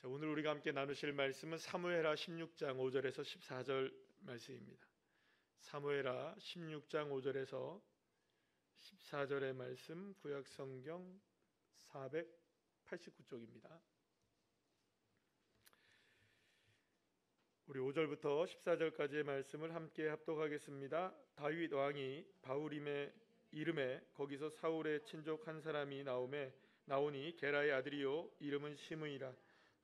자, 오늘 우리가 함께 나누실 말씀은 사무엘하 16장 5절에서 14절 말씀입니다. 사무엘하 16장 5절에서 14절의 말씀, 구약성경 489쪽입니다. 우리 5절부터 14절까지의 말씀을 함께 합독하겠습니다. 다윗 왕이 바후림의 이름에 거기서 사울의 친족 한 사람이 나오니 게라의 아들이요 이름은 시므이라.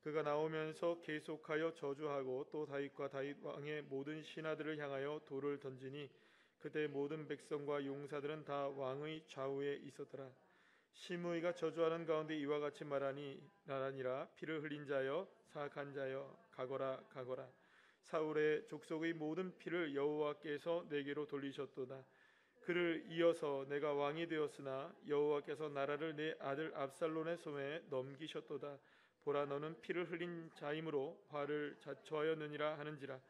그가 나오면서 계속하여 저주하고 또 다윗과 다윗 왕의 모든 신하들을 향하여 돌을 던지니 그때 모든 백성과 용사들은 다 왕의 좌우에 있었더라. 시므이가 저주하는 가운데 이와 같이 말하니라. 피를 흘린 자여 사악한 자여 가거라 가거라. 사울의 족속의 모든 피를 여호와께서 내게로 돌리셨도다. 그를 이어서 내가 왕이 되었으나 여호와께서 나라를 내 아들 압살롬의 손에 넘기셨도다. 보라, 너는 피를 흘린 자이므로 화를 자초하였느니라 하는지라.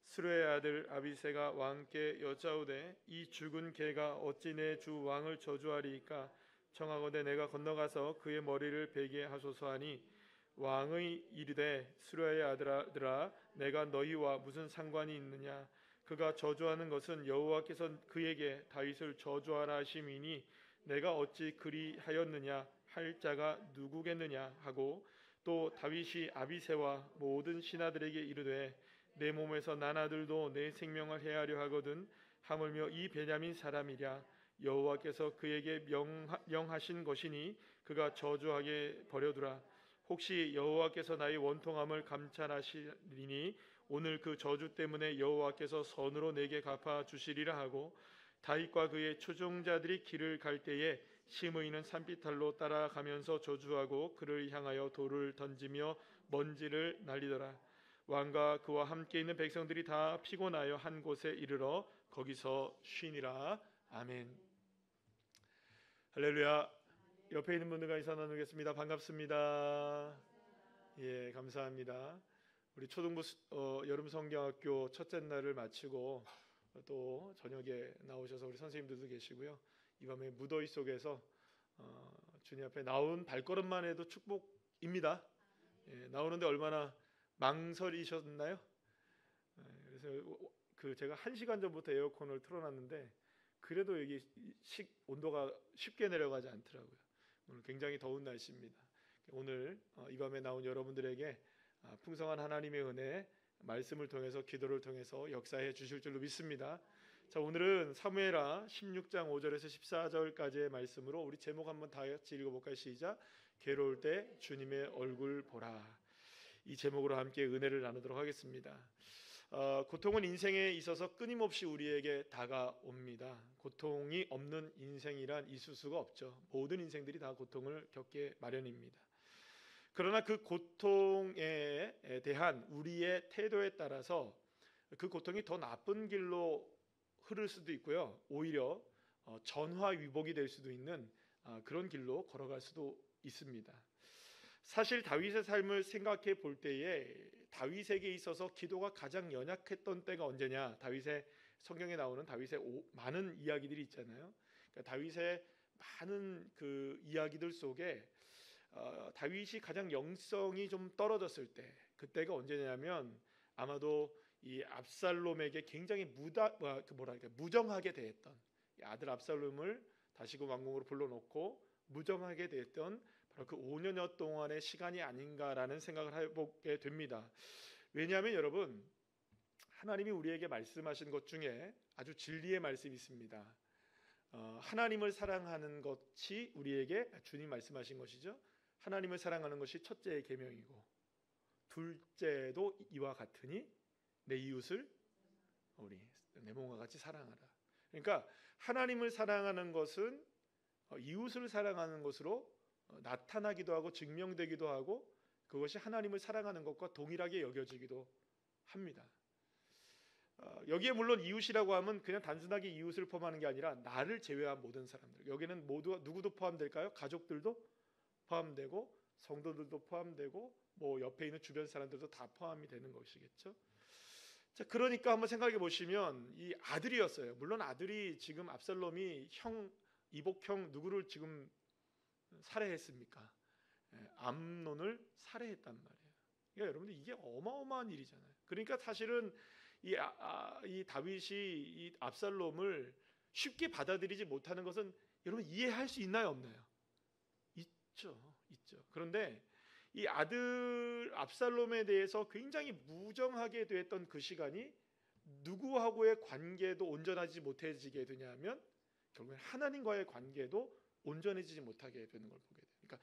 스루의 아들 아비새가 왕께 여짜오되 이 죽은 개가 어찌 내 주 왕을 저주하리이까. 청하건대 내가 건너가서 그의 머리를 베게 하소서 하니 왕의 이르되 스루야의 아들아 내가 너희와 무슨 상관이 있느냐. 그가 저주하는 것은 여호와께서 그에게 다윗을 저주하라 하심이니 내가 어찌 그리하였느냐 할 자가 누구겠느냐 하고, 또 다윗이 아비새와 모든 신하들에게 이르되 내 몸에서 난 아들도 내 생명을 해하려 하거든. 하물며 이 베냐민 사람이랴. 여호와께서 그에게 명하신 것이니 그가 저주하게 버려두라. 혹시 여호와께서 나의 원통함을 감찰하시리니 오늘 그 저주 때문에 여호와께서 선으로 내게 갚아 주시리라 하고, 다윗과 그의 추종자들이 길을 갈 때에 시므이는 산비탈로 따라가면서 저주하고 그를 향하여 돌을 던지며 먼지를 날리더라. 왕과 그와 함께 있는 백성들이 다 피곤하여 한 곳에 이르러 거기서 쉬니라. 아멘. 할렐루야. 옆에 있는 분들과 인사 나누겠습니다. 반갑습니다. 예, 감사합니다. 우리 초등부 여름 성경학교 첫째 날을 마치고 또 저녁에 나오셔서 우리 선생님들도 계시고요. 이 밤에 무더위 속에서 주님 앞에 나온 발걸음만 해도 축복입니다. 예, 나오는데 얼마나 망설이셨나요? 예, 그래서 제가 1시간 전부터 에어컨을 틀어놨는데 그래도 여기 온도가 쉽게 내려가지 않더라고요. 오늘 굉장히 더운 날씨입니다. 오늘 이 밤에 나온 여러분들에게 풍성한 하나님의 은혜, 말씀을 통해서 기도를 통해서 역사해 주실 줄로 믿습니다. 자, 오늘은 사무엘하 16장 5절에서 14절까지의 말씀으로 우리 제목 한번 다 같이 읽어볼까요? 시작. 괴로울 때 주님의 얼굴 보라. 이 제목으로 함께 은혜를 나누도록 하겠습니다. 고통은 인생에 있어서 끊임없이 우리에게 다가옵니다. 고통이 없는 인생이란 있을 수가 없죠. 모든 인생들이 다 고통을 겪게 마련입니다. 그러나 그 고통에 대한 우리의 태도에 따라서 그 고통이 더 나쁜 길로 흐를 수도 있고요. 오히려 전화위복이 될 수도 있는 그런 길로 걸어갈 수도 있습니다. 사실 다윗의 삶을 생각해 볼 때에 다윗에게 있어서 기도가 가장 연약했던 때가 언제냐? 다윗의 성경에 나오는 다윗의 많은 이야기들이 있잖아요. 그러니까 다윗의 많은 그 이야기들 속에 다윗이 가장 영성이 좀 떨어졌을 때, 그때가 언제냐면 아마도 이 압살롬에게 굉장히 무정하게 대했던 아들 압살롬을 다시금 왕궁으로 불러놓고 무정하게 대했던 바로 그 5년여 동안의 시간이 아닌가라는 생각을 해보게 됩니다. 왜냐하면 여러분, 하나님이 우리에게 말씀하신 것 중에 아주 진리의 말씀이 있습니다. 하나님을 사랑하는 것이 우리에게 주님 말씀하신 것이죠. 하나님을 사랑하는 것이 첫째의 계명이고 둘째도 이와 같으니 내 이웃을 내 몸과 같이 사랑하라. 그러니까 하나님을 사랑하는 것은 이웃을 사랑하는 것으로 나타나기도 하고 증명되기도 하고, 그것이 하나님을 사랑하는 것과 동일하게 여겨지기도 합니다. 여기에 물론 이웃이라고 하면 그냥 단순하게 이웃을 포함하는 게 아니라 나를 제외한 모든 사람들, 여기는 모두 누구도 포함될까요? 가족들도 포함되고 성도들도 포함되고 뭐 옆에 있는 주변 사람들도 다 포함이 되는 것이겠죠. 자, 그러니까 한번 생각해 보시면 이 아들이었어요. 물론 아들이 지금 압살롬이 이복형 누구를 지금 살해했습니까? 암논을 살해했단 말이에요. 그러니까 여러분들 이게 어마어마한 일이잖아요. 그러니까 사실은 이 다윗이 이 압살롬을 쉽게 받아들이지 못하는 것은 여러분 이해할 수 있나요, 없나요? 있죠. 그런데 이 아들 압살롬에 대해서 굉장히 무정하게 됐던 그 시간이 누구하고의 관계도 온전하지 못해지게 되냐면 결국엔 하나님과의 관계도 온전해지지 못하게 되는 걸 보게 돼요. 그러니까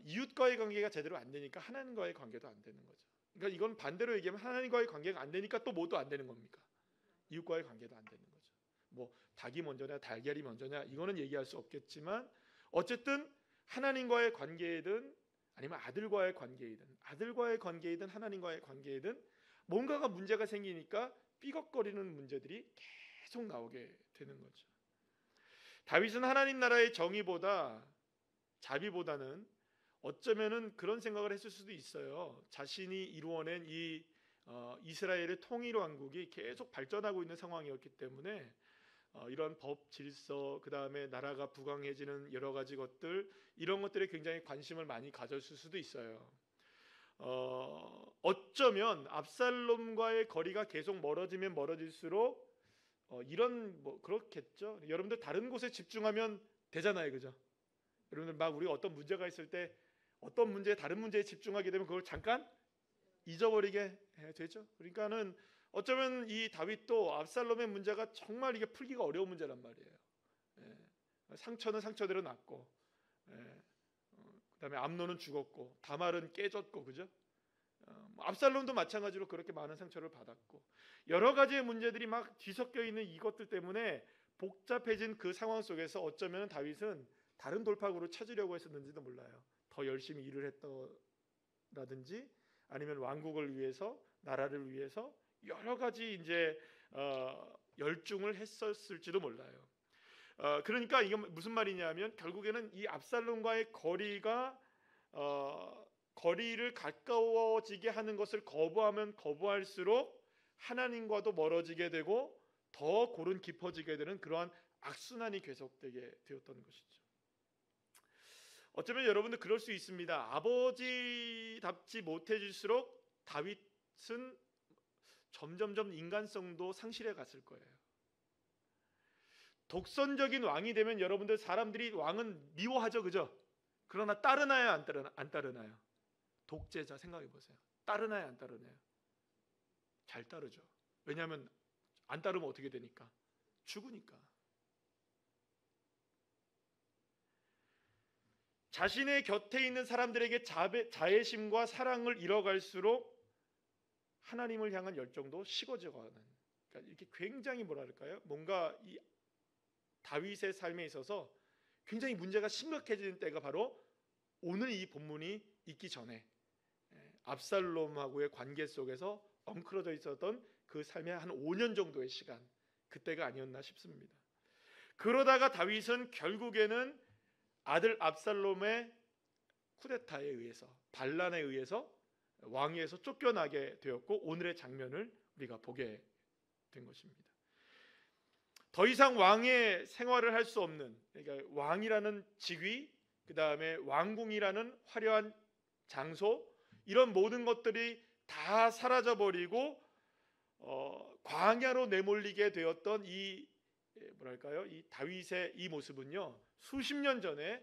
이웃과의 관계가 제대로 안 되니까 하나님과의 관계도 안 되는 거죠. 그러니까 이건 반대로 얘기하면 하나님과의 관계가 안 되니까 또 뭐도 안 되는 겁니까? 이웃과의 관계도 안 되는 거죠. 뭐 닭이 먼저냐 달걀이 먼저냐 이거는 얘기할 수 없겠지만 어쨌든 하나님과의 관계이든 아니면 아들과의 관계이든 하나님과의 관계이든 뭔가가 문제가 생기니까 삐걱거리는 문제들이 계속 나오게 되는 거죠. 다윗은 하나님 나라의 정의보다 자비보다는 어쩌면은 그런 생각을 했을 수도 있어요. 자신이 이루어낸 이 이스라엘의 통일 왕국이 계속 발전하고 있는 상황이었기 때문에 이런 법 질서 그 다음에 나라가 부강해지는 여러 가지 것들 이런 것들에 굉장히 관심을 많이 가졌을 수도 있어요. 어쩌면 압살롬과의 거리가 계속 멀어지면 멀어질수록 이런 뭐 그렇겠죠. 여러분들 다른 곳에 집중하면 되잖아요, 그죠? 여러분들 막 우리가 어떤 문제가 있을 때 어떤 문제 다른 문제에 집중하게 되면 그걸 잠깐 잊어버리게 되죠. 그러니까는 어쩌면 이 다윗도 압살롬의 문제가 정말 이게 풀기가 어려운 문제란 말이에요. 상처는 상처대로 났고, 그다음에 암논은 죽었고, 다말은 깨졌고, 그죠? 압살롬도 마찬가지로 그렇게 많은 상처를 받았고, 여러 가지의 문제들이 막 뒤섞여 있는 이것들 때문에 복잡해진 그 상황 속에서 어쩌면 다윗은 다른 돌파구를 찾으려고 했었는지도 몰라요. 더 열심히 일을 했더라든지, 아니면 왕국을 위해서, 나라를 위해서 여러 가지 이제 열중을 했었을지도 몰라요. 그러니까 이게 무슨 말이냐면 결국에는 이 압살롬과의 거리를 가까워지게 하는 것을 거부하면 거부할수록 하나님과도 멀어지게 되고 더 골은 깊어지게 되는 그러한 악순환이 계속되게 되었던 것이죠. 어쩌면 여러분들 그럴 수 있습니다. 아버지답지 못해질수록 다윗은 점점점 인간성도 상실해 갔을 거예요. 독선적인 왕이 되면 여러분들 사람들이 왕은 미워하죠, 그죠? 그러나 따르나요, 안 따르나요? 독재자 생각해 보세요. 따르나요, 안 따르나요? 잘 따르죠. 왜냐하면 안 따르면 어떻게 되니까? 죽으니까. 자신의 곁에 있는 사람들에게 자애심과 사랑을 잃어갈수록 하나님을 향한 열정도 식어져가는, 그러니까 이렇게 굉장히 뭐랄까요? 뭔가 이 다윗의 삶에 있어서 굉장히 문제가 심각해지는 때가 바로 오늘 이 본문이 있기 전에 압살롬하고의 관계 속에서 엉클어져 있었던 그 삶의 한 5년 정도의 시간, 그때가 아니었나 싶습니다. 그러다가 다윗은 결국에는 아들 압살롬의 쿠데타에 의해서, 반란에 의해서 왕위에서 쫓겨나게 되었고 오늘의 장면을 우리가 보게 된 것입니다. 더 이상 왕의 생활을 할 수 없는, 그러니까 왕이라는 직위, 그 다음에 왕궁이라는 화려한 장소, 이런 모든 것들이 다 사라져버리고 광야로 내몰리게 되었던 이 다윗의 이 모습은요, 수십 년 전에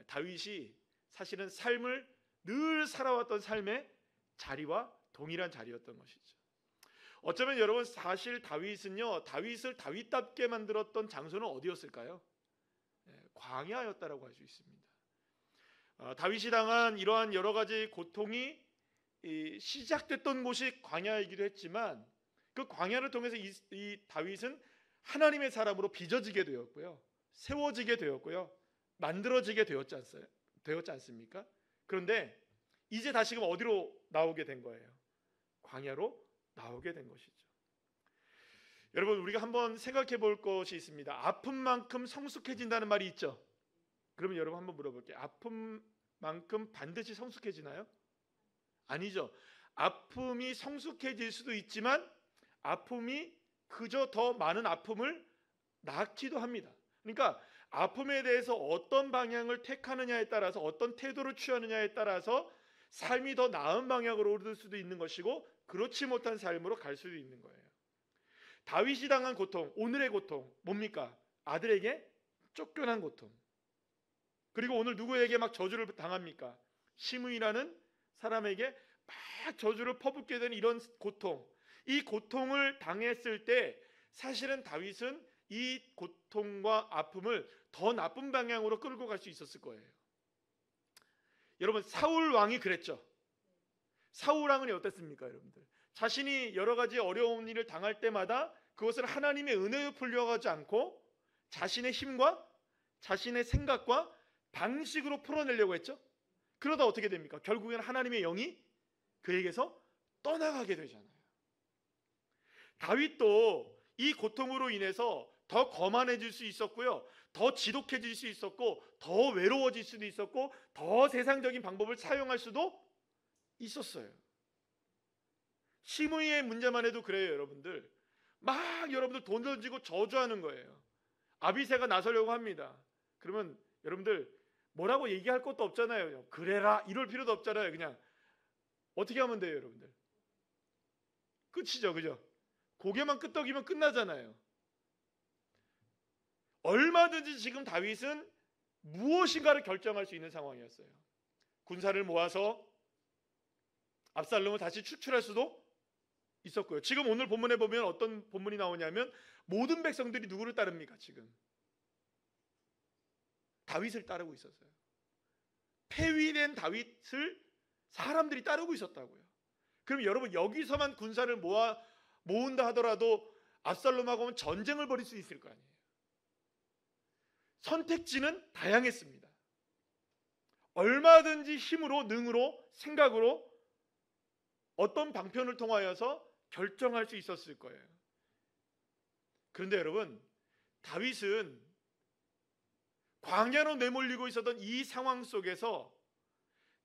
다윗이 사실은 삶을 늘 살아왔던 삶의 자리와 동일한 자리였던 것이죠. 어쩌면 여러분 사실 다윗을 다윗답게 만들었던 장소는 어디였을까요? 광야였다라고 할 수 있습니다. 다윗이 당한 이러한 여러 가지 고통이 시작됐던 곳이 광야이기도 했지만 그 광야를 통해서 이 다윗은 하나님의 사람으로 빚어지게 되었고요, 세워지게 되었고요, 만들어지게 되었지 않습니까? 그런데 이제 다시금 어디로 나오게 된 거예요? 광야로 나오게 된 것이죠. 여러분, 우리가 한번 생각해 볼 것이 있습니다. 아픈 만큼 성숙해진다는 말이 있죠. 그러면 여러분 한번 물어볼게요. 아픈 만큼 반드시 성숙해지나요? 아니죠. 아픔이 성숙해질 수도 있지만 아픔이 그저 더 많은 아픔을 낳기도 합니다. 그러니까 아픔에 대해서 어떤 방향을 택하느냐에 따라서, 어떤 태도를 취하느냐에 따라서 삶이 더 나은 방향으로 오를 수도 있는 것이고 그렇지 못한 삶으로 갈 수도 있는 거예요. 다윗이 당한 고통, 오늘의 고통 뭡니까? 아들에게 쫓겨난 고통. 그리고 오늘 누구에게 막 저주를 당합니까? 시므이라는 사람에게 막 저주를 퍼붓게 되는 이런 고통. 이 고통을 당했을 때 사실은 다윗은 이 고통과 아픔을 더 나쁜 방향으로 끌고 갈 수 있었을 거예요. 여러분, 사울 왕이 그랬죠. 사울 왕은 어땠습니까, 여러분들? 자신이 여러 가지 어려운 일을 당할 때마다 그것을 하나님의 은혜로 풀려가지 않고 자신의 힘과 자신의 생각과 방식으로 풀어내려고 했죠. 그러다 어떻게 됩니까? 결국에는 하나님의 영이 그에게서 떠나가게 되잖아요. 다윗도 이 고통으로 인해서 더 거만해질 수 있었고요, 더 지독해질 수 있었고, 더 외로워질 수도 있었고, 더 세상적인 방법을 사용할 수도 있었어요. 시므이의 문제만 해도 그래요. 여러분들 막 여러분들 돈 던지고 저주하는 거예요. 아비새가 나서려고 합니다. 그러면 여러분들 뭐라고 얘기할 것도 없잖아요. 그래라 이럴 필요도 없잖아요. 그냥 어떻게 하면 돼요, 여러분들? 끝이죠, 그죠? 고개만 끄덕이면 끝나잖아요. 얼마든지 지금 다윗은 무엇인가를 결정할 수 있는 상황이었어요. 군사를 모아서 압살롬을 다시 추출할 수도 있었고요. 지금 오늘 본문에 보면 어떤 본문이 나오냐면 모든 백성들이 누구를 따릅니까? 지금 다윗을 따르고 있었어요. 폐위된 다윗을 사람들이 따르고 있었다고요. 그럼 여러분, 여기서만 군사를 모은다 하더라도 압살롬하고는 전쟁을 벌일 수 있을 거 아니에요. 선택지는 다양했습니다. 얼마든지 힘으로, 능으로, 생각으로 어떤 방편을 통하여서 결정할 수 있었을 거예요. 그런데 여러분, 다윗은 광야로 내몰리고 있었던 이 상황 속에서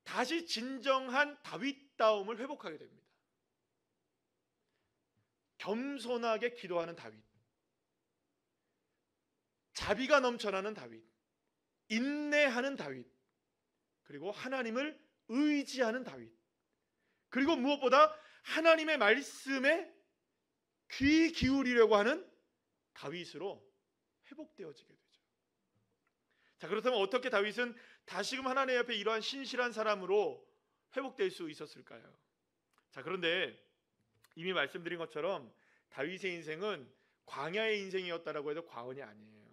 다시 진정한 다윗다움을 회복하게 됩니다. 겸손하게 기도하는 다윗, 자비가 넘쳐나는 다윗, 인내하는 다윗, 그리고 하나님을 의지하는 다윗, 그리고 무엇보다 하나님의 말씀에 귀 기울이려고 하는 다윗으로 회복되어지게 되죠. 자, 그렇다면 어떻게 다윗은 다시금 하나님 앞에 이러한 신실한 사람으로 회복될 수 있었을까요? 자, 그런데 이미 말씀드린 것처럼 다윗의 인생은 광야의 인생이었다라고 해도 과언이 아니에요.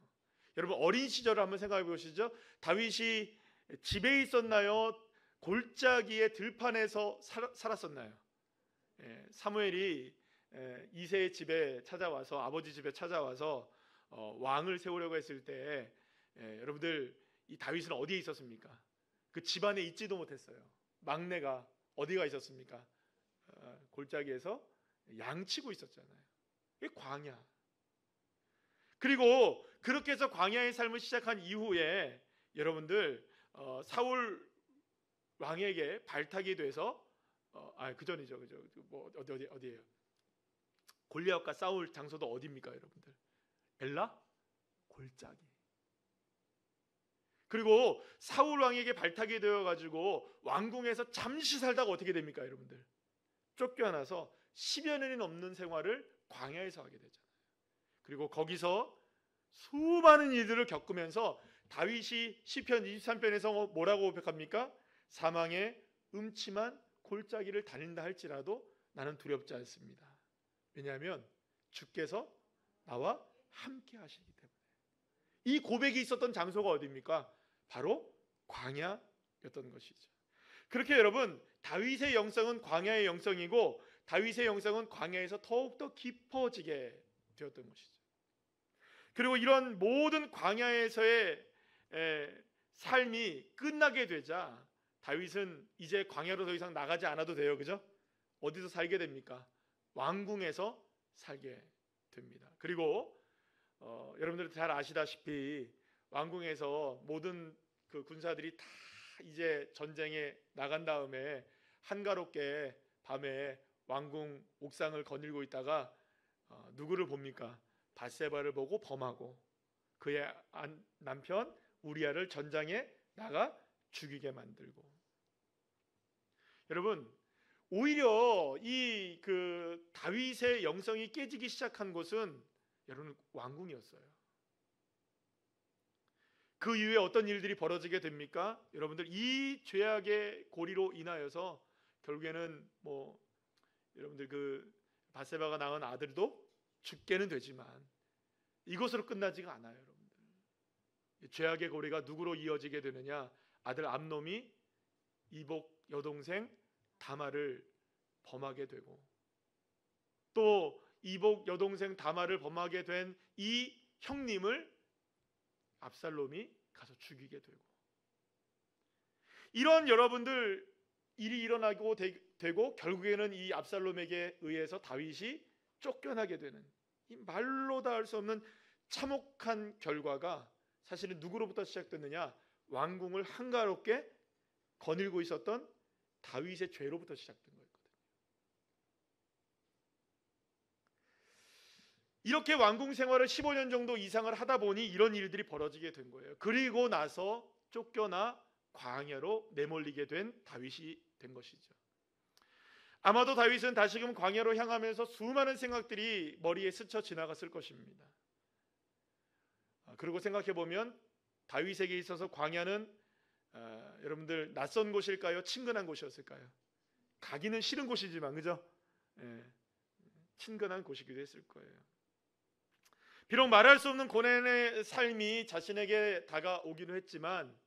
여러분, 어린 시절을 한번 생각해 보시죠. 다윗이 집에 있었나요? 골짜기의 들판에서 살았었나요? 사무엘이 이새의 집에 찾아와서, 아버지 집에 찾아와서 왕을 세우려고 했을 때 여러분들, 이 다윗은 어디에 있었습니까? 그 집안에 있지도 못했어요. 막내가 어디가 있었습니까? 골짜기에서 양치고 있었잖아요. 이게 광야. 그리고 그렇게 해서 광야의 삶을 시작한 이후에 여러분들, 사울 왕에게 발탁이 돼서 그 전이죠, 그죠? 뭐 어디예요? 골리앗과 싸울 장소도 어디입니까, 여러분들? 엘라? 골짜기. 그리고 사울 왕에게 발탁이 되어 가지고 왕궁에서 잠시 살다가 어떻게 됩니까, 여러분들? 쫓겨나서 10여 년이 넘는 생활을 광야에서 하게 되잖아요. 그리고 거기서 수많은 일들을 겪으면서 다윗이 시편 23편에서 뭐라고 고백합니까? 사망의 음침한 골짜기를 다닌다 할지라도 나는 두렵지 않습니다. 왜냐하면 주께서 나와 함께 하시기 때문에. 이 고백이 있었던 장소가 어디입니까? 바로 광야였던 것이죠. 그렇게 여러분, 다윗의 영성은 광야의 영성이고 다윗의 영성은 광야에서 더욱더 깊어지게 되었던 것이죠. 그리고 이런 모든 광야에서의 삶이 끝나게 되자 다윗은 이제 광야로 더 이상 나가지 않아도 돼요. 그죠? 어디서 살게 됩니까? 왕궁에서 살게 됩니다. 그리고 여러분들 잘 아시다시피 왕궁에서 모든 그 군사들이 다 이제 전쟁에 나간 다음에 한가롭게 밤에 왕궁 옥상을 거닐고 있다가 누구를 봅니까? 밧세바를 보고 범하고 그의 남편 우리아를 전장에 나가 죽이게 만들고, 여러분, 오히려 이 다윗의 영성이 깨지기 시작한 곳은 여러분 왕궁이었어요. 그 이후에 어떤 일들이 벌어지게 됩니까? 여러분들, 이 죄악의 고리로 인하여서 결국에는 여러분들 바세바가 낳은 아들도 죽게는 되지만 이것으로 끝나지가 않아요. 여러분들, 죄악의 고리가 누구로 이어지게 되느냐? 아들 암놈이 이복 여동생 다말을 범하게 되고, 또 이복 여동생 다말을 범하게 된 이 형님을 압살롬이 가서 죽이게 되고, 이런 여러분들 일이 일어나고 되고 결국에는 이 압살롬에게 의해서 다윗이 쫓겨나게 되는, 이 말로 다 할 수 없는 참혹한 결과가 사실은 누구로부터 시작됐느냐? 왕궁을 한가롭게 거닐고 있었던 다윗의 죄로부터 시작된 거였거든요. 이렇게 왕궁 생활을 15년 정도 이상을 하다 보니 이런 일들이 벌어지게 된 거예요. 그리고 나서 쫓겨나 광야로 내몰리게 된 다윗이 된 것이죠. 아마도 다윗은 다시금 광야로 향하면서 수많은 생각들이 머리에 스쳐 지나갔을 것입니다. 그리고 생각해 보면 다윗에게 있어서 광야는 여러분들 낯선 곳일까요? 친근한 곳이었을까요? 가기는 싫은 곳이지만, 그죠? 친근한 곳이기도 했을 거예요. 비록 말할 수 없는 고난의 삶이 자신에게 다가오기도 했지만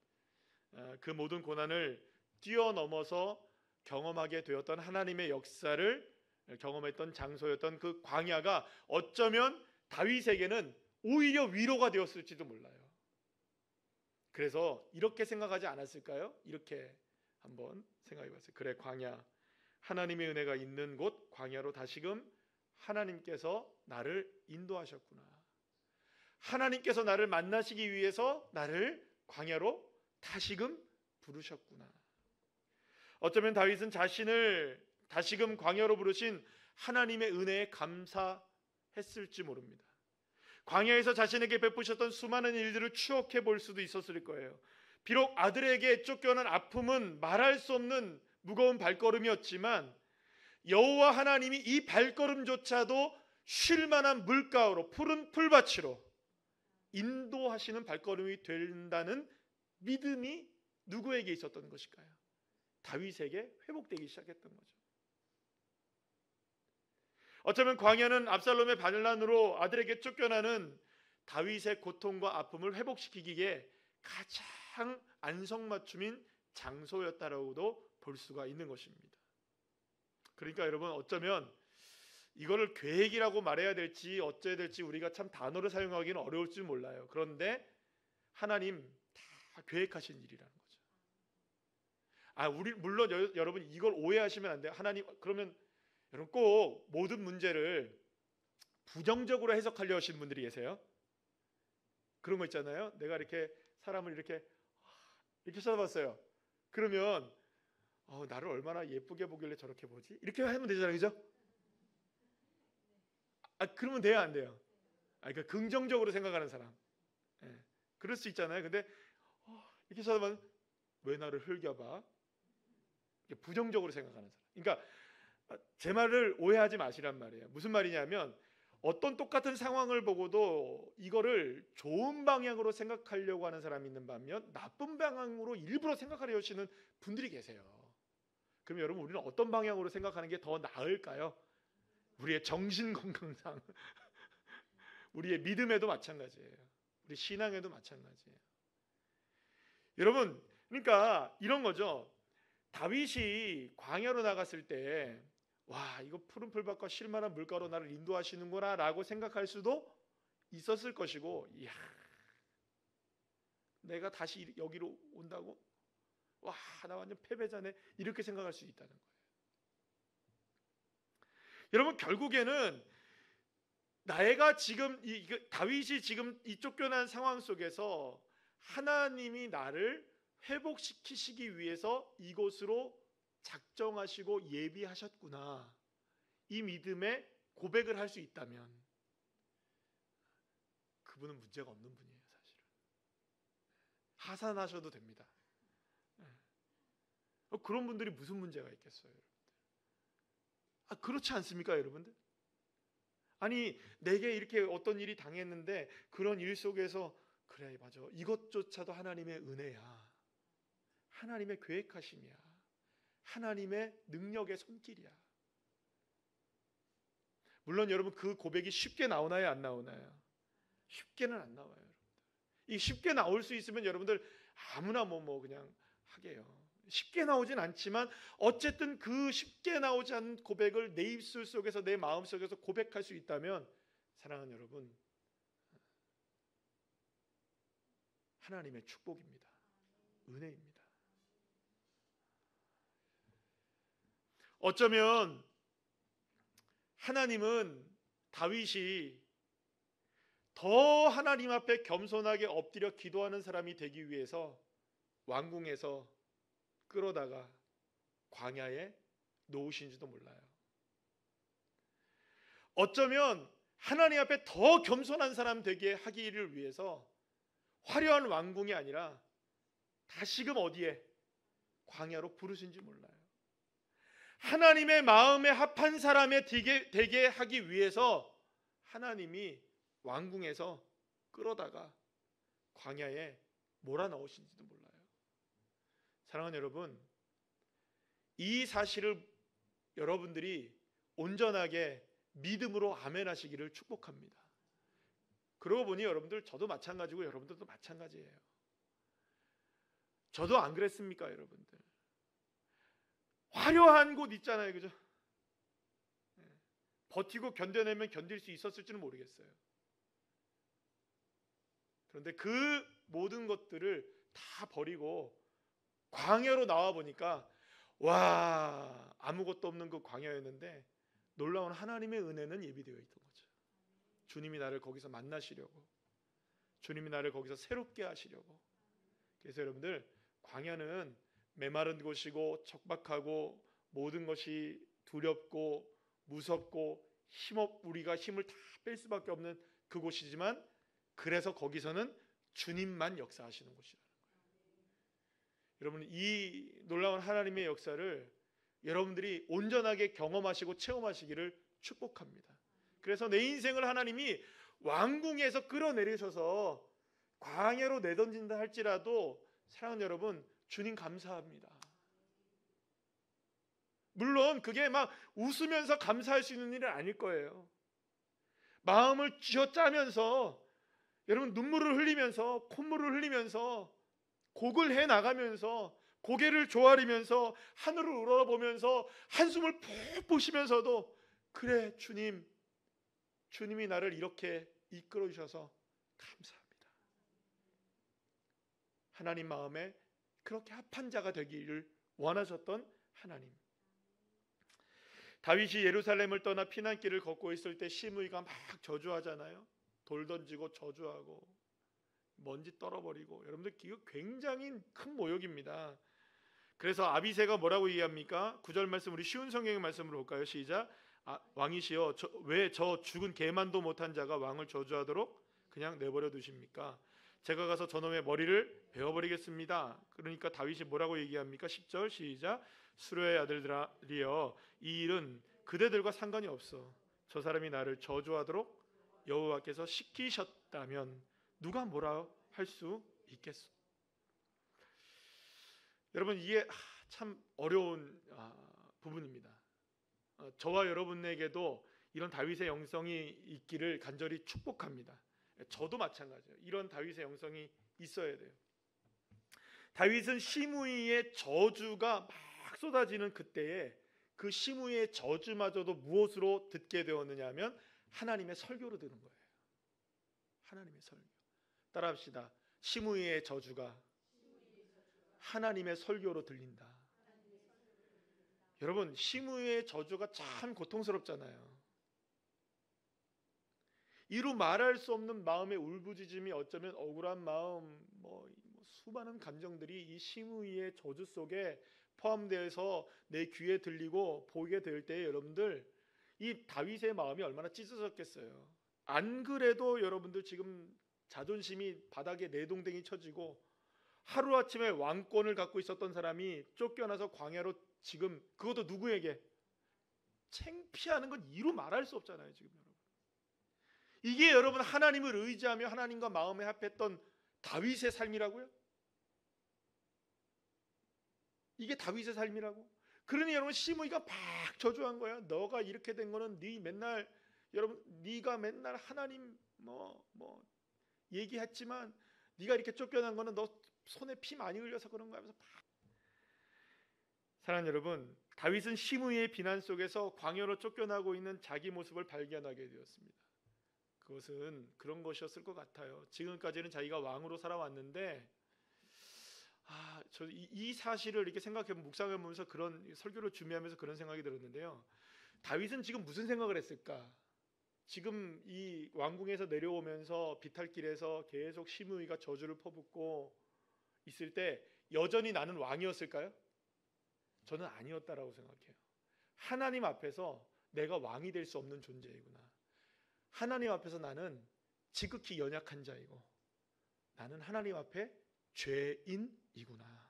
그 모든 고난을 뛰어넘어서 경험하게 되었던 하나님의 역사를 경험했던 장소였던 그 광야가 어쩌면 다윗에게는 오히려 위로가 되었을지도 몰라요. 그래서 이렇게 생각하지 않았을까요? 이렇게 한번 생각해 봤어요. 그래, 광야, 하나님의 은혜가 있는 곳 광야로 다시금 하나님께서 나를 인도하셨구나. 하나님께서 나를 만나시기 위해서 나를 광야로 다시금 부르셨구나. 어쩌면 다윗은 자신을 다시금 광야로 부르신 하나님의 은혜에 감사했을지 모릅니다. 광야에서 자신에게 베푸셨던 수많은 일들을 추억해 볼 수도 있었을 거예요. 비록 아들에게 쫓겨난 아픔은 말할 수 없는 무거운 발걸음이었지만 여호와 하나님이 이 발걸음조차도 쉴 만한 물가로, 푸른 풀밭으로 인도하시는 발걸음이 된다는 믿음이 누구에게 있었던 것일까요? 다윗에게 회복되기 시작했던 거죠. 어쩌면 광야는 압살롬의 반란으로 아들에게 쫓겨나는 다윗의 고통과 아픔을 회복시키기에 가장 안성맞춤인 장소였다라고도 볼 수가 있는 것입니다. 그러니까 여러분, 어쩌면 이거를 계획이라고 말해야 될지 어째야 될지 우리가 참 단어를 사용하기는 어려울지 몰라요. 그런데 하나님 다 계획하신 일이라는 거죠. 우리 물론 여러분 이걸 오해하시면 안 돼요. 하나님, 그러면 여러분 꼭 모든 문제를 부정적으로 해석하려 하시는 분들이 계세요. 그런 거 있잖아요. 내가 이렇게 사람을 이렇게 쳐다봤어요. 그러면 나를 얼마나 예쁘게 보길래 저렇게 보지? 이렇게 하면 되잖아요, 그죠? 그러면 돼요, 안 돼요? 그러니까 긍정적으로 생각하는 사람, 그럴 수 있잖아요. 근데 이렇게 쳐다보면 왜 나를 흘겨봐? 부정적으로 생각하는 사람. 그러니까 제 말을 오해하지 마시란 말이에요. 무슨 말이냐면 어떤 똑같은 상황을 보고도 이거를 좋은 방향으로 생각하려고 하는 사람이 있는 반면 나쁜 방향으로 일부러 생각하려 하시는 분들이 계세요. 그럼 여러분, 우리는 어떤 방향으로 생각하는 게 더 나을까요? 우리의 정신 건강상 우리의 믿음에도 마찬가지예요. 우리 신앙에도 마찬가지예요. 여러분, 그러니까 이런 거죠. 다윗이 광야로 나갔을 때 이거 푸른 풀밭과 쉴만한 물가로 나를 인도하시는구나 라고 생각할 수도 있었을 것이고, 내가 다시 여기로 온다고? 나 완전 패배자네, 이렇게 생각할 수 있다는 거예요. 여러분, 결국에는 내가 지금 다윗이 지금 이 쫓겨난 상황 속에서 하나님이 나를 회복시키시기 위해서 이곳으로 작정하시고 예비하셨구나, 이 믿음에 고백을 할 수 있다면 그분은 문제가 없는 분이에요. 사실은 하산하셔도 됩니다. 그런 분들이 무슨 문제가 있겠어요? 그렇지 않습니까, 여러분들? 아니, 내게 이렇게 어떤 일이 당했는데 그런 일 속에서 그래, 맞아, 이것조차도 하나님의 은혜야, 하나님의 계획하심이야, 하나님의 능력의 손길이야. 물론 여러분, 그 고백이 쉽게 나오나요, 안 나오나요? 쉽게는 안 나와요, 여러분들. 이 쉽게 나올 수 있으면 여러분들 아무나 그냥 하게요. 쉽게 나오진 않지만 어쨌든 그 쉽게 나오지 않는 고백을 내 입술 속에서, 내 마음 속에서 고백할 수 있다면, 사랑하는 여러분, 하나님의 축복입니다. 은혜입니다. 어쩌면 하나님은 다윗이 더 하나님 앞에 겸손하게 엎드려 기도하는 사람이 되기 위해서 왕궁에서 끌어다가 광야에 놓으신지도 몰라요. 어쩌면 하나님 앞에 더 겸손한 사람 되게 하기를 위해서 화려한 왕궁이 아니라 다시금 어디에? 광야로 부르신지 몰라요. 하나님의 마음에 합한 사람에 되게 하기 위해서 하나님이 왕궁에서 끌어다가 광야에 몰아넣으신지도 몰라요. 사랑하는 여러분, 이 사실을 여러분들이 온전하게 믿음으로 아멘하시기를 축복합니다. 그러고 보니 여러분들, 저도 마찬가지고 여러분들도 마찬가지예요. 저도 안 그랬습니까, 여러분들? 화려한 곳 있잖아요, 그죠? 버티고 견뎌내면 견딜 수 있었을지는 모르겠어요. 그런데 그 모든 것들을 다 버리고 광야로 나와 보니까, 와, 아무것도 없는 그 광야였는데 놀라운 하나님의 은혜는 예비되어 있던 거죠. 주님이 나를 거기서 만나시려고, 주님이 나를 거기서 새롭게 하시려고. 그래서 여러분들, 광야는 메마른 곳이고 척박하고 모든 것이 두렵고 무섭고 우리가 힘을 다 뺄 수밖에 없는 그곳이지만, 그래서 거기서는 주님만 역사하시는 곳이라는 거예요. 여러분, 이 놀라운 하나님의 역사를 여러분들이 온전하게 경험하시고 체험하시기를 축복합니다. 그래서 내 인생을 하나님이 왕궁에서 끌어내리셔서 광야로 내던진다 할지라도, 사랑하는 여러분, 주님 감사합니다. 물론 그게 막 웃으면서 감사할 수 있는 일은 아닐 거예요. 마음을 쥐어짜면서, 여러분, 눈물을 흘리면서, 콧물을 흘리면서, 곡을 해 나가면서, 고개를 조아리면서, 하늘을 우러러보면서, 한숨을 푹 보시면서도, 그래, 주님이 나를 이렇게 이끌어 주셔서 감사합니다. 하나님 마음에 그렇게 합한 자가 되기를 원하셨던 하나님. 다윗이 예루살렘을 떠나 피난길을 걷고 있을 때 시므이가 막 저주하잖아요. 돌 던지고 저주하고 먼지 떨어버리고. 여러분들, 이거 굉장히 큰 모욕입니다. 그래서 아비새가 뭐라고 얘기합니까? 9절 말씀, 우리 쉬운 성경의 말씀으로 볼까요? 시작. 왕이시여, 왜 저 죽은 개만도 못한 자가 왕을 저주하도록 그냥 내버려 두십니까? 제가 가서 저놈의 머리를 베어버리겠습니다. 그러니까 다윗이 뭐라고 얘기합니까? 10절 시작. 수르의 아들들이여, 이 일은 그대들과 상관이 없어. 저 사람이 나를 저주하도록 여호와께서 시키셨다면 누가 뭐라 할 수 있겠소? 여러분, 이게 참 어려운 부분입니다. 저와 여러분에게도 이런 다윗의 영성이 있기를 간절히 축복합니다. 저도 마찬가지예요. 이런 다윗의 영성이 있어야 돼요. 다윗은 시므이의 저주가 막 쏟아지는 그때에 그 시므이의 저주마저도 무엇으로 듣게 되었느냐 하면 하나님의 설교로 듣는 거예요. 하나님의 설교. 따라합시다. 시므이의 저주가 하나님의 설교로 들린다. 여러분, 시므이의 저주가 참 고통스럽잖아요. 이루 말할 수 없는 마음의 울부짖음이, 어쩌면 억울한 마음, 수많은 감정들이 이 시므이의 저주 속에 포함되어서 내 귀에 들리고 보게 될 때에, 여러분들, 이 다윗의 마음이 얼마나 찢어졌겠어요. 안 그래도 여러분들 지금 자존심이 바닥에 내동댕이 쳐지고 하루아침에 왕권을 갖고 있었던 사람이 쫓겨나서 광야로, 지금 그것도 누구에게? 창피하는 건 이루 말할 수 없잖아요. 지금 여러분, 이게 여러분 하나님을 의지하며 하나님과 마음에 합했던 다윗의 삶이라고요? 이게 다윗의 삶이라고? 그러니 여러분 시므이가 막 저주한 거야. 너가 이렇게 된 거는 네가 맨날 하나님 뭐 얘기했지만 네가 이렇게 쫓겨난 거는 너 손에 피 많이 흘려서 그런 거야 하면서 사랑하는 여러분, 다윗은 시므이의 비난 속에서 광야로 쫓겨나고 있는 자기 모습을 발견하게 되었습니다. 그것은 그런 것이었을 것 같아요. 지금까지는 자기가 왕으로 살아왔는데 이 사실을 이렇게 생각해보면, 묵상해보면서 그런 설교를 준비하면서 그런 생각이 들었는데요. 다윗은 지금 무슨 생각을 했을까? 지금 이 왕궁에서 내려오면서 비탈길에서 계속 시므이가 저주를 퍼붓고 있을 때 여전히 나는 왕이었을까요? 저는 아니었다라고 생각해요. 하나님 앞에서 내가 왕이 될 수 없는 존재이구나. 하나님 앞에서 나는 지극히 연약한 자이고 나는 하나님 앞에 죄인이구나.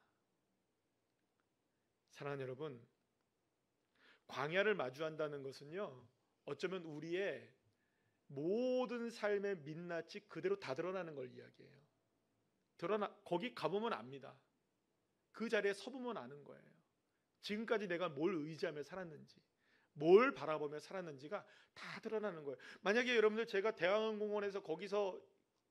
사랑하는 여러분, 광야를 마주한다는 것은요, 어쩌면 우리의 모든 삶의 민낯이 그대로 다 드러나는 걸 이야기해요. 거기 가보면 압니다. 그 자리에 서보면 아는 거예요. 지금까지 내가 뭘 의지하며 살았는지, 뭘 바라보며 살았는지가 다 드러나는 거예요. 만약에 여러분들 제가 대왕공원에서 거기서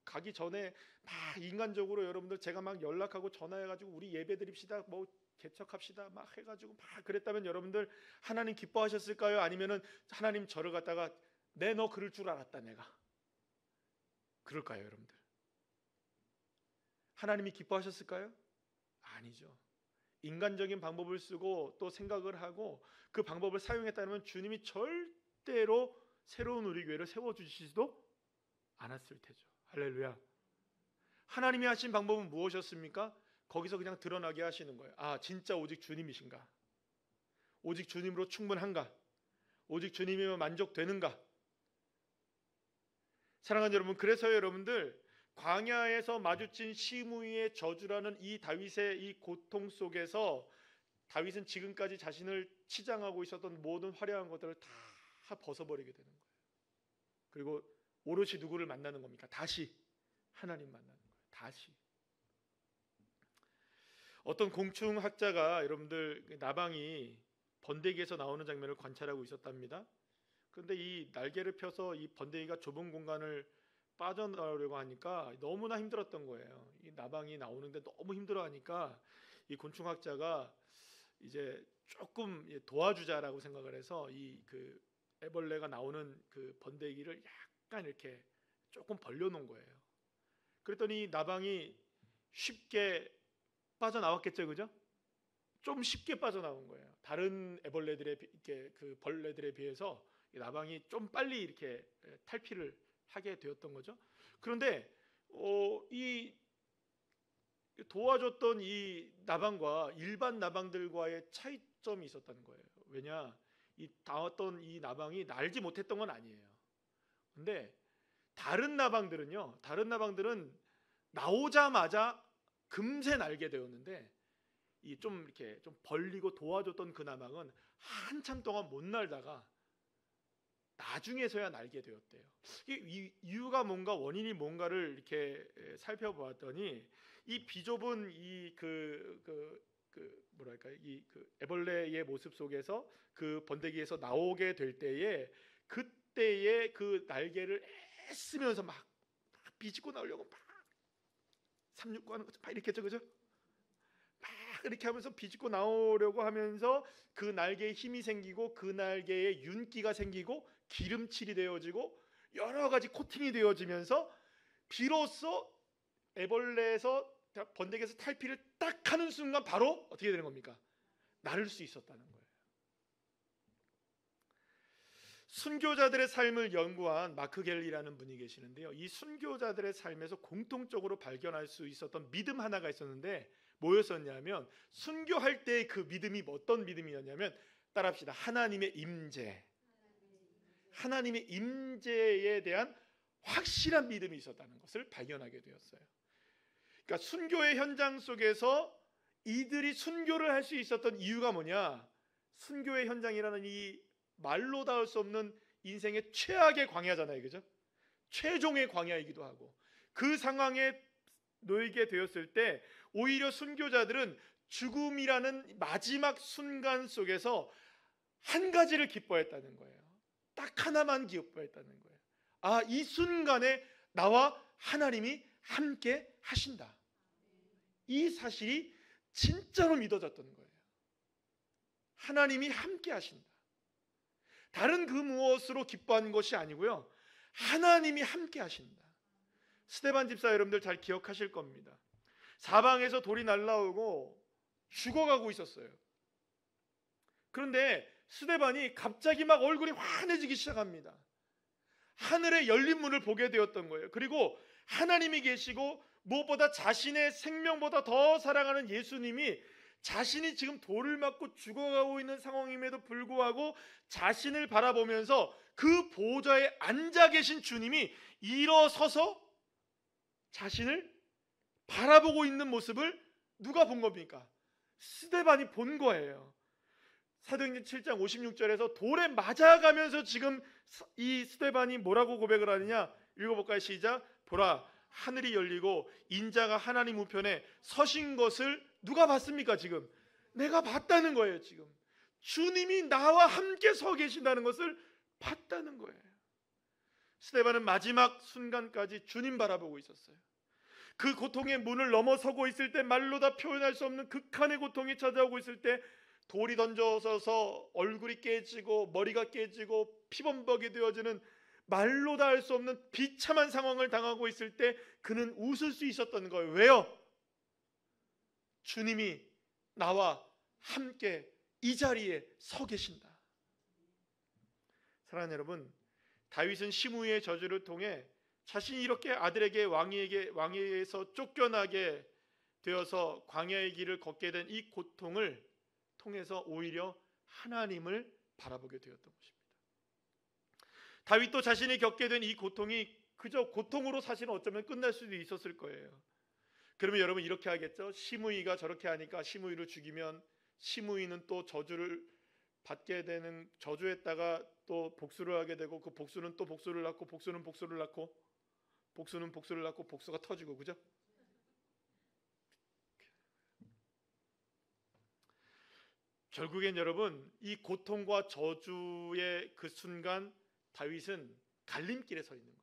가기 전에 막 인간적으로 여러분들 제가 막 연락하고 전화해가지고 우리 예배 드립시다, 뭐 개척합시다 막 해가지고 막 그랬다면 여러분들 하나님 기뻐하셨을까요? 아니면은 하나님 저를 갖다가 너 그럴 줄 알았다 내가, 그럴까요 여러분들? 하나님이 기뻐하셨을까요? 아니죠. 인간적인 방법을 쓰고 또 생각을 하고 그 방법을 사용했다면 주님이 절대로 새로운 우리 교회를 세워주시지도 않았을 테죠. 할렐루야. 하나님이 하신 방법은 무엇이었습니까? 거기서 그냥 드러나게 하시는 거예요. 진짜 오직 주님이신가? 오직 주님으로 충분한가? 오직 주님이면 만족되는가? 사랑하는 여러분, 그래서 여러분들 광야에서 마주친 시므이의 저주라는 이 다윗의 이 고통 속에서 다윗은 지금까지 자신을 치장하고 있었던 모든 화려한 것들을 다 벗어버리게 되는 거예요. 그리고 오롯이 누구를 만나는 겁니까? 다시 하나님 만나는 거예요. 다시. 어떤 공충학자가 여러분들 나방이 번데기에서 나오는 장면을 관찰하고 있었답니다. 그런데 이 날개를 펴서 이 번데기가 좁은 공간을 빠져나오려고 하니까 너무나 힘들었던 거예요. 이 나방이 나오는데 너무 힘들어하니까 이 곤충학자가 이제 조금 도와주자라고 생각을 해서 이 그 애벌레가 나오는 그 번데기를 약간 이렇게 조금 벌려놓은 거예요. 그랬더니 나방이 쉽게 빠져나왔겠죠, 그죠? 좀 쉽게 빠져나온 거예요. 다른 애벌레들의 그 벌레들에 비해서 이 나방이 좀 빨리 이렇게 탈피를 하게 되었던 거죠. 그런데 이 도와줬던 이 나방과 일반 나방들과의 차이점이 있었다는 거예요. 왜냐, 이 닿았던 이 나방이 날지 못했던 건 아니에요. 근데 다른 나방들은 나오자마자 금세 날게 되었는데 이 좀 이렇게 좀 벌리고 도와줬던 그 나방은 한참 동안 못 날다가 나중에서야 날게 되었대요. 이 이유가 뭔가, 원인이 뭔가를 이렇게 살펴보았더니 이 비좁은 이 뭐랄까, 이 그 애벌레의 모습 속에서 그 번데기에서 나오게 될 때에 그때의 그 날개를 애쓰면서 막 비집고 나오려고 막 369 하는 거죠. 막 이렇게 했죠, 그죠? 막 이렇게 하면서 비집고 나오려고 하면서 그 날개에 힘이 생기고 그 날개에 윤기가 생기고 기름칠이 되어지고 여러 가지 코팅이 되어지면서 비로소 애벌레에서 번데기에서 탈피를 딱 하는 순간 바로 어떻게 되는 겁니까? 나를 수 있었다는 거예요. 순교자들의 삶을 연구한 마크 갤리라는 분이 계시는데요. 이 순교자들의 삶에서 공통적으로 발견할 수 있었던 믿음 하나가 있었는데 뭐였었냐면, 순교할 때의 그 믿음이 어떤 믿음이었냐면, 따라합시다. 하나님의 임재. 하나님의 임재에 대한 확실한 믿음이 있었다는 것을 발견하게 되었어요. 그러니까 순교의 현장 속에서 이들이 순교를 할 수 있었던 이유가 뭐냐? 순교의 현장이라는 이 말로 닿을 수 없는 인생의 최악의 광야잖아요, 그죠? 최종의 광야이기도 하고, 그 상황에 놓이게 되었을 때 오히려 순교자들은 죽음이라는 마지막 순간 속에서 한 가지를 기뻐했다는 거예요. 딱 하나만 기뻐했다는 거예요. 아, 이 순간에 나와 하나님이 함께 하신다. 이 사실이 진짜로 믿어졌던 거예요. 하나님이 함께 하신다. 다른 그 무엇으로 기뻐하는 것이 아니고요, 하나님이 함께 하신다. 스데반 집사 여러분들 잘 기억하실 겁니다. 사방에서 돌이 날라오고 죽어가고 있었어요. 그런데 스데반이 갑자기 막 얼굴이 환해지기 시작합니다. 하늘의 열린 문을 보게 되었던 거예요. 그리고 하나님이 계시고 무엇보다 자신의 생명보다 더 사랑하는 예수님이 자신이 지금 돌을 맞고 죽어가고 있는 상황임에도 불구하고 자신을 바라보면서 그 보좌에 앉아 계신 주님이 일어서서 자신을 바라보고 있는 모습을 누가 본 겁니까? 스데반이 본 거예요. 사도행전 7장 56절에서 돌에 맞아가면서 지금 이 스데반이 뭐라고 고백을 하느냐? 읽어볼까요? 시작. 보라, 하늘이 열리고 인자가 하나님 우편에 서신 것을 누가 봤습니까? 지금 내가 봤다는 거예요. 지금 주님이 나와 함께 서 계신다는 것을 봤다는 거예요. 스데반은 마지막 순간까지 주님 바라보고 있었어요. 그 고통의 문을 넘어서고 있을 때, 말로 다 표현할 수 없는 극한의 고통이 찾아오고 있을 때, 돌이 던져서서 얼굴이 깨지고 머리가 깨지고 피범벅이 되어지는 말로 다 할 수 없는 비참한 상황을 당하고 있을 때 그는 웃을 수 있었던 거예요. 왜요? 주님이 나와 함께 이 자리에 서 계신다. 사랑하는 여러분, 다윗은 시므이의 저주를 통해 자신이 이렇게 아들에게 왕위에서 쫓겨나게 되어서 광야의 길을 걷게 된 이 고통을 통해서 오히려 하나님을 바라보게 되었던 것입니다. 다윗도 자신이 겪게 된 이 고통이 그저 고통으로 사실은 어쩌면 끝날 수도 있었을 거예요. 그러면 여러분 이렇게 하겠죠? 시므이가 저렇게 하니까 시므이를 죽이면 시므이는 또 저주를 받게 되는, 저주했다가 또 복수를 하게 되고, 그 복수는 또 복수를 낳고, 복수는 복수를 낳고, 복수는 복수를 낳고, 복수가 터지고, 그죠? 결국엔 여러분, 이 고통과 저주의 그 순간 다윗은 갈림길에 서 있는 거예요.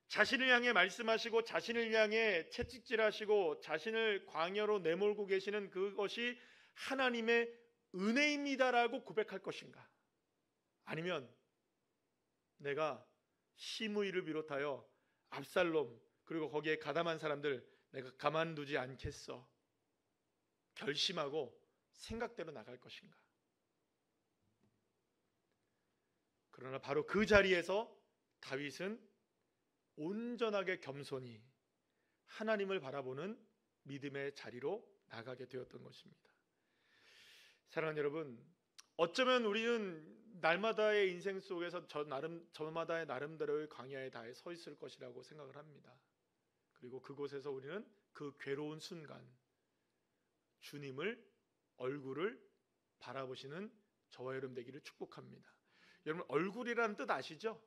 자신을 향해 말씀하시고 자신을 향해 채찍질하시고 자신을 광야로 내몰고 계시는 그것이 하나님의 은혜입니다라고 고백할 것인가? 아니면 내가 시므이를 비롯하여 압살롬 그리고 거기에 가담한 사람들 내가 가만두지 않겠어 결심하고 생각대로 나갈 것인가? 그러나 바로 그 자리에서 다윗은 온전하게 겸손히 하나님을 바라보는 믿음의 자리로 나가게 되었던 것입니다. 사랑하는 여러분, 어쩌면 우리는 날마다의 인생 속에서 저마다의 나름대로의 광야에 다 서 있을 것이라고 생각을 합니다. 그리고 그곳에서 우리는 그 괴로운 순간 주님을 얼굴을 바라보시는 저와 여러분 되기를 축복합니다. 여러분 얼굴이라는 뜻 아시죠?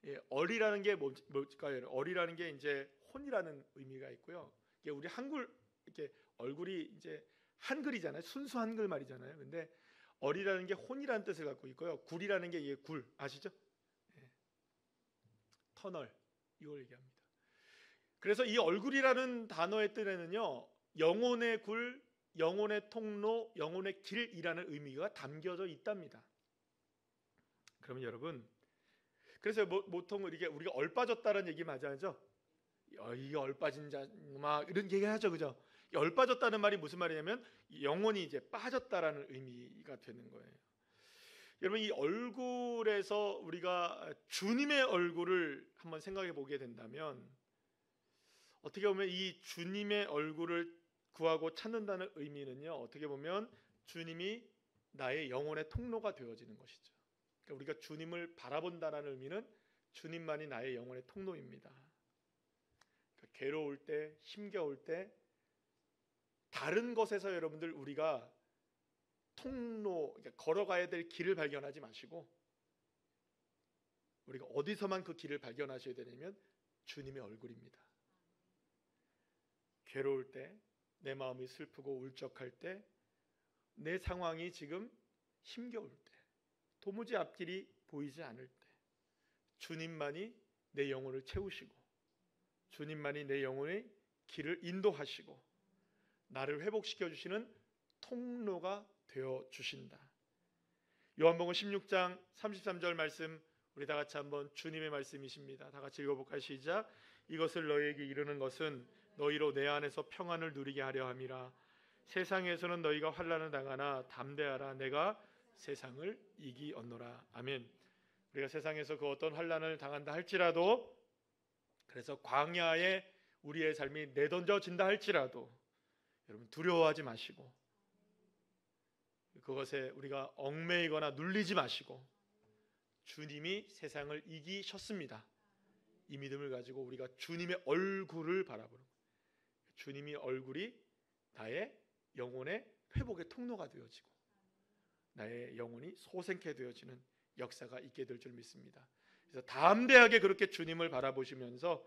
예, 얼이라는 게 뭘까요? 얼이라는 게 이제 혼이라는 의미가 있고요. 이게 우리 한글 이렇게 얼굴이 이제 한글이잖아요. 순수 한글 말이잖아요. 근데 얼이라는 게 혼이라는 뜻을 갖고 있고요. 굴이라는 게 이게 굴 아시죠? 예. 터널 이걸 얘기합니다. 그래서 이 얼굴이라는 단어의 뜻에는요, 영혼의 굴, 영혼의 통로, 영혼의 길이라는 의미가 담겨져 있답니다. 그러면 여러분, 그래서 보통 이렇게 우리가 얼빠졌다는 얘기 많이 하죠. 이게 얼빠진 자, 막 이런 얘기 하죠, 그죠? 얼빠졌다는 말이 무슨 말이냐면 영혼이 이제 빠졌다라는 의미가 되는 거예요. 여러분 이 얼굴에서 우리가 주님의 얼굴을 한번 생각해 보게 된다면 어떻게 보면 이 주님의 얼굴을 구하고 찾는다는 의미는요, 어떻게 보면 주님이 나의 영혼의 통로가 되어지는 것이죠. 그러니까 우리가 주님을 바라본다는 의미는 주님만이 나의 영혼의 통로입니다. 괴로울 때, 힘겨울 때 다른 것에서 여러분들 우리가 통로, 걸어가야 될 길을 발견하지 마시고 우리가 어디서만 그 길을 발견하셔야 되냐면 주님의 얼굴입니다. 괴로울 때, 내 마음이 슬프고 울적할 때, 내 상황이 지금 힘겨울 때, 도무지 앞길이 보이지 않을 때 주님만이 내 영혼을 채우시고 주님만이 내 영혼의 길을 인도하시고 나를 회복시켜 주시는 통로가 되어 주신다. 요한복음 16장 33절 말씀 우리 다 같이 한번 주님의 말씀이십니다. 다 같이 읽어볼까요? 시작. 이것을 너희에게 이르는 것은 너희로 내 안에서 평안을 누리게 하려 함이라. 세상에서는 너희가 환난을 당하나 담대하라. 내가 세상을 이기었노라. 아멘. 우리가 세상에서 그 어떤 환난을 당한다 할지라도, 그래서 광야에 우리의 삶이 내던져진다 할지라도 여러분 두려워하지 마시고 그것에 우리가 얽매이거나 눌리지 마시고 주님이 세상을 이기셨습니다. 이 믿음을 가지고 우리가 주님의 얼굴을 바라보는 거예요. 주님의 얼굴이 나의 영혼의 회복의 통로가 되어지고 나의 영혼이 소생케 되어지는 역사가 있게 될 줄 믿습니다. 그래서 담대하게 그렇게 주님을 바라보시면서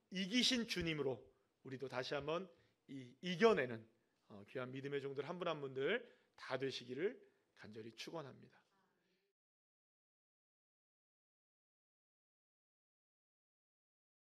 이기신 주님으로 우리도 다시 한번 이겨내는 귀한 믿음의 종들 한 분 한 분들 다 되시기를 간절히 축원합니다.